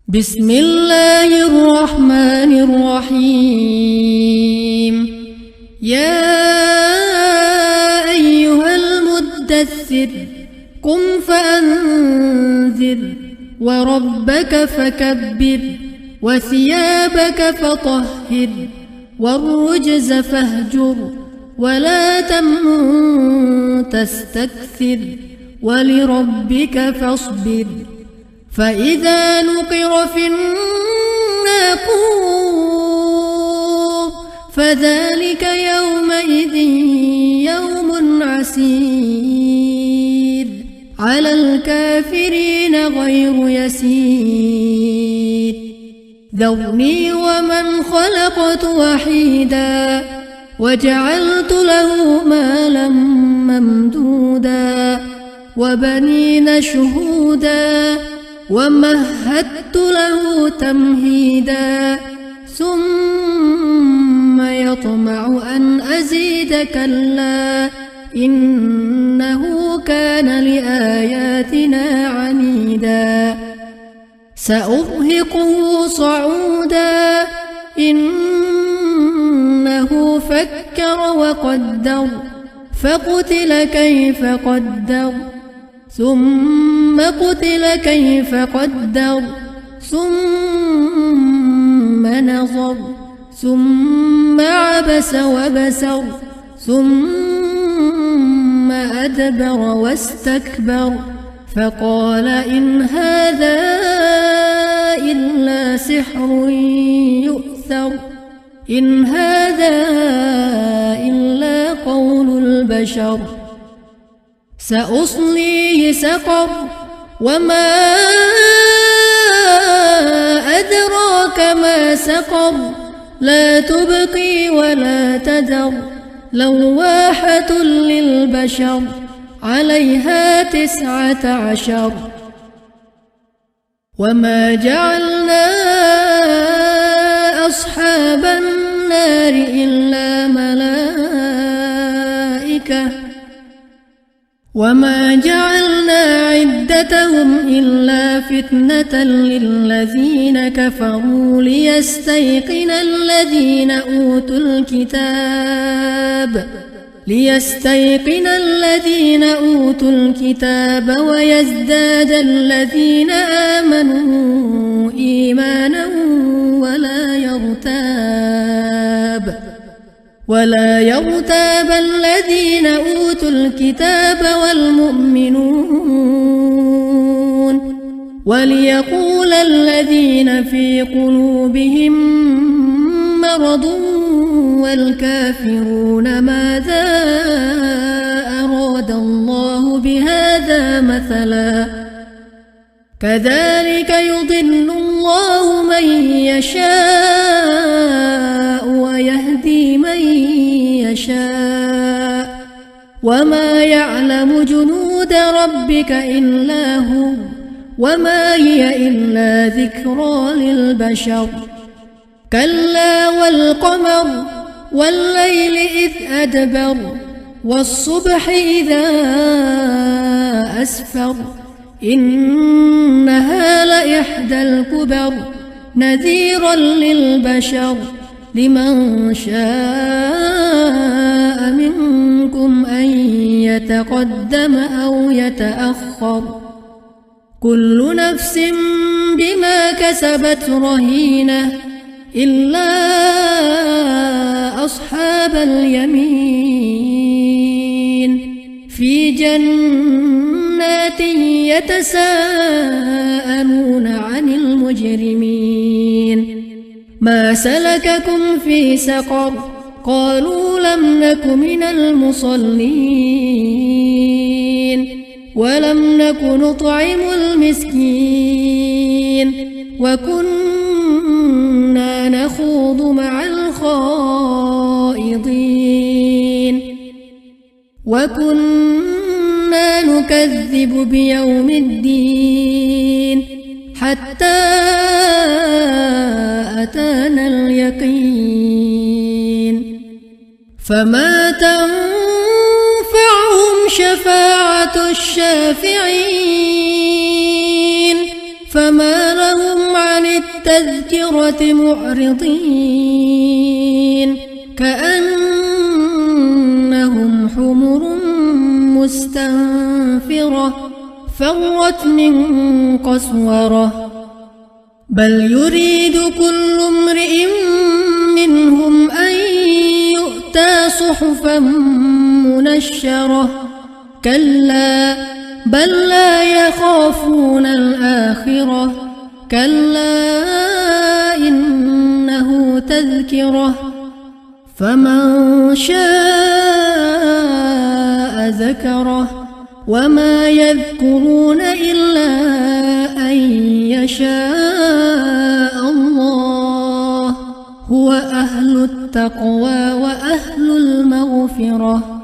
بسم الله الرحمن الرحيم. يا أيها المدثر قم فأنذر وربك فكبر وثيابك فطهر والرجز فاهجر ولا تمنن تستكثر ولربك فاصبر. فإذا نقر في الناقور فذلك يومئذ يوم عسير على الكافرين غير يسير. ذرني ومن خلقت وحيدا وجعلت له مالا ممدودا وبنين شهودا ومهدت له تمهيدا ثم يطمع أن أزيد كلا إنه كان لآياتنا عنيدا. سأرهقه صعودا إنه فكر وقدر فقتل كيف قدر ثم قتل كيف قدر ثم نظر ثم عبس وبسر ثم أدبر واستكبر فقال إن هذا إلا سحر يؤثر إن هذا إلا قول البشر. سأصليه سقر وما أدراك ما سقر لا تبقي ولا تذر لواحة للبشر عليها 19. وما جعلنا أصحاب النار إلا ملائكة وما جعلنا عدتهم إلا فتنة للذين كفروا ليستيقن الذين أوتوا الكتاب ويزداد الذين آمنوا إيمانا ولا يرتاب الذين أوتوا الكتاب والمؤمنون وليقول الذين في قلوبهم مرض والكافرون ماذا أراد الله بهذا مثلا كذلك يضل الله من يشاء ويهدي من يشاء وما يعلم جنود ربك إلا هو وما هي إلا ذكرى للبشر. كلا والقمر والليل إذ أدبر والصبح إذا أسفر إنها لإحدى الكبر نذيرا للبشر لمن شاء منكم أن يتقدم أو يتأخر كل نفس بما كسبت رهينة إلا أصحاب اليمين في جنات يتساءلون عن المجرمين ما سلككم في سقر قالوا لم نك من المصلين ولم نك نطعم المسكين وكنا نخوض مع الخائضين وكنا نكذب بيوم الدين حتى أتانا اليقين فما تنفعهم شفاعة الشافعين فما لهم عن التذكرة معرضين كأنهم حمر مستنفرة فرت من قسورة بل يريد كل امرئ منهم أن يؤتى صحفا منشرة كلا بل لا يخافون الآخرة كلا إنه تذكرة فمن شاء ذكره وما يذكرون إلا أن يشاء الله هو أهل التقوى وأهل المغفرة